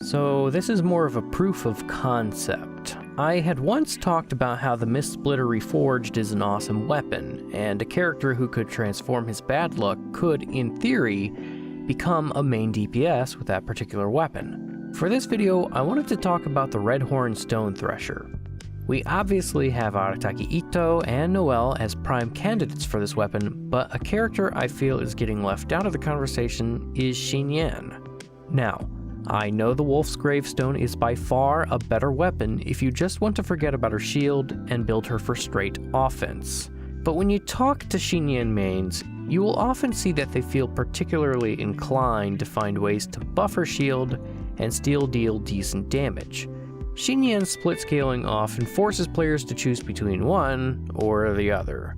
So this is more of a proof of concept. I had once talked about how the Mist Splitter Reforged is an awesome weapon, and a character who could transform his bad luck could, in theory, become a main DPS with that particular weapon. For this video, I wanted to talk about the Redhorn Stone Thresher. We obviously have Arataki Itto and Noelle as prime candidates for this weapon, but a character I feel is getting left out of the conversation is Xinyan. Now, I know the Wolf's Gravestone is by far a better weapon if you just want to forget about her shield and build her for straight offense. But when you talk to Xinyan Mains, you will often see that they feel particularly inclined to find ways to buff her shield and still deal decent damage. Xinyan's split scaling often forces players to choose between one or the other.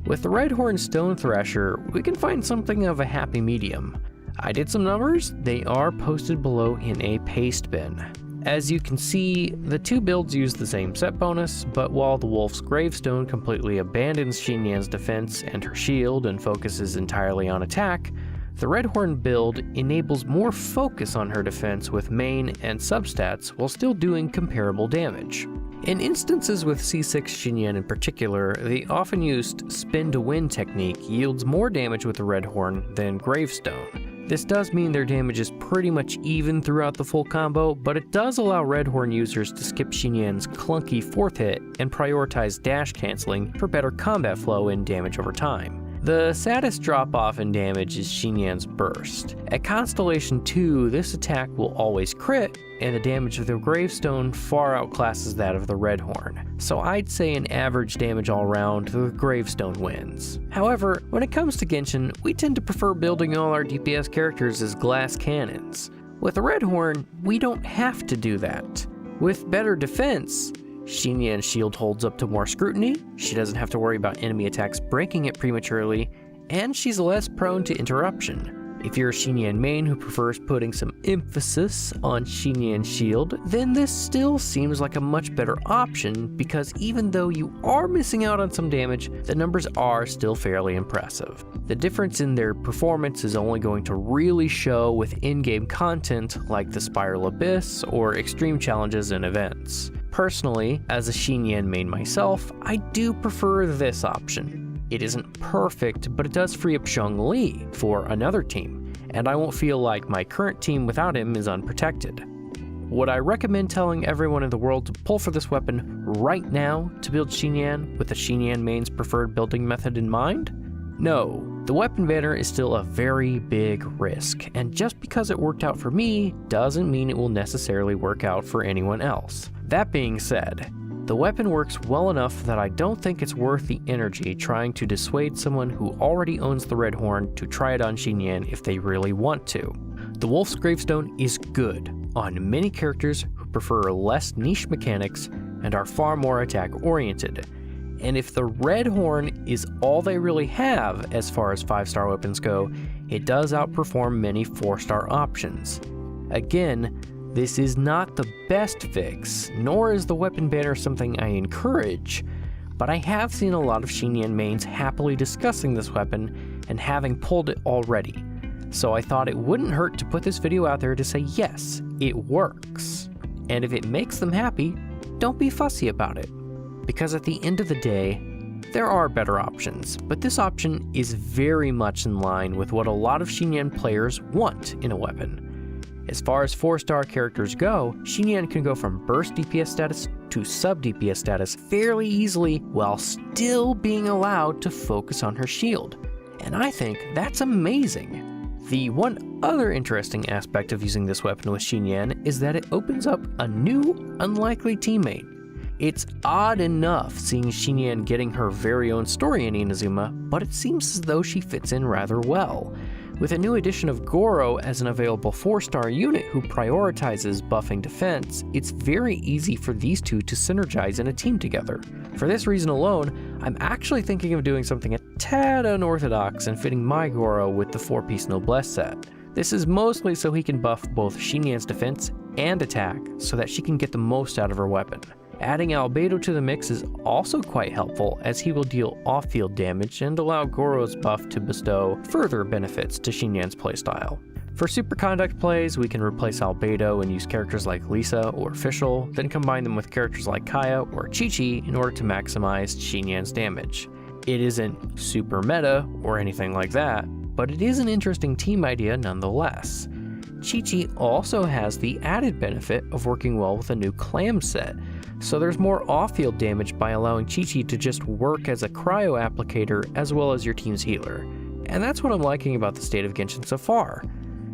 With the Redhorn Stone Thresher, we can find something of a happy medium. I did some numbers, they are posted below in a paste bin. As you can see, the two builds use the same set bonus, but while the Wolf's Gravestone completely abandons Xinyan's defense and her shield and focuses entirely on attack, the Redhorn build enables more focus on her defense with main and substats while still doing comparable damage. In instances with C6 Xinyan in particular, the often used spin to win technique yields more damage with the Redhorn than Gravestone. This does mean their damage is pretty much even throughout the full combo, but it does allow Redhorn users to skip Xinyan's clunky 4th hit and prioritize dash canceling for better combat flow and damage over time. The saddest drop-off in damage is Xinyan's Burst. At Constellation 2, this attack will always crit, and the damage of the Gravestone far outclasses that of the Redhorn. So I'd say an average damage all around, the Gravestone wins. However, when it comes to Genshin, we tend to prefer building all our DPS characters as glass cannons. With the Redhorn, we don't have to do that. With better defense, Xinyan's shield holds up to more scrutiny, she doesn't have to worry about enemy attacks breaking it prematurely, and she's less prone to interruption. If you're a Xinyan main who prefers putting some emphasis on Xinyan's shield, then this still seems like a much better option because even though you are missing out on some damage, the numbers are still fairly impressive. The difference in their performance is only going to really show with in-game content like the Spiral Abyss or extreme challenges and events. Personally, as a Xinyan main myself, I do prefer this option. It isn't perfect, but it does free up Zhongli for another team, and I won't feel like my current team without him is unprotected. Would I recommend telling everyone in the world to pull for this weapon right now to build Xinyan with the Xinyan Main's preferred building method in mind? No, the weapon banner is still a very big risk, and just because it worked out for me doesn't mean it will necessarily work out for anyone else. That being said, the weapon works well enough that I don't think it's worth the energy trying to dissuade someone who already owns the Redhorn to try it on Xinyan if they really want to. The Wolf's Gravestone is good on many characters who prefer less niche mechanics and are far more attack oriented. And if the Redhorn is all they really have as far as 5-star weapons go, it does outperform many 4-star options. Again, this is not the best fix, nor is the weapon banner something I encourage, but I have seen a lot of Xinyan mains happily discussing this weapon and having pulled it already, so I thought it wouldn't hurt to put this video out there to say yes, it works. And if it makes them happy, don't be fussy about it, because at the end of the day, there are better options, but this option is very much in line with what a lot of Xinyan players want in a weapon. As far as 4-star characters go, Xinyan can go from burst DPS status to sub DPS status fairly easily while still being allowed to focus on her shield. And I think that's amazing. The one other interesting aspect of using this weapon with Xinyan is that it opens up a new, unlikely teammate. It's odd enough seeing Xinyan getting her very own story in Inazuma, but it seems as though she fits in rather well. With a new addition of Goro as an available 4-star unit who prioritizes buffing defense, it's very easy for these two to synergize in a team together. For this reason alone, I'm actually thinking of doing something a tad unorthodox and fitting my Goro with the 4-piece Noblesse set. This is mostly so he can buff both Xinyan's defense and attack so that she can get the most out of her weapon. Adding Albedo to the mix is also quite helpful, as he will deal off-field damage and allow Goro's buff to bestow further benefits to Xinyan's playstyle. For superconduct plays, we can replace Albedo and use characters like Lisa or Fischl, then combine them with characters like Kaya or Chi-Chi in order to maximize Xinyan's damage. It isn't super meta or anything like that, but it is an interesting team idea nonetheless. Chi-Chi also has the added benefit of working well with a new clam set, so there's more off-field damage by allowing Chi-Chi to just work as a cryo applicator as well as your team's healer. And that's what I'm liking about the state of Genshin so far.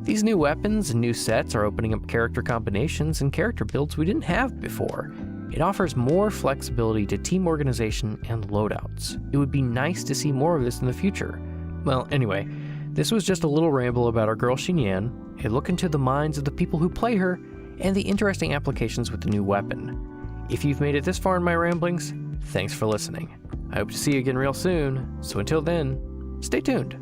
These new weapons and new sets are opening up character combinations and character builds we didn't have before. It offers more flexibility to team organization and loadouts. It would be nice to see more of this in the future. Well, anyway, this was just a little ramble about our girl Xinyan, a look into the minds of the people who play her, and the interesting applications with the new weapon. If you've made it this far in my ramblings, thanks for listening. I hope to see you again real soon, so until then, stay tuned.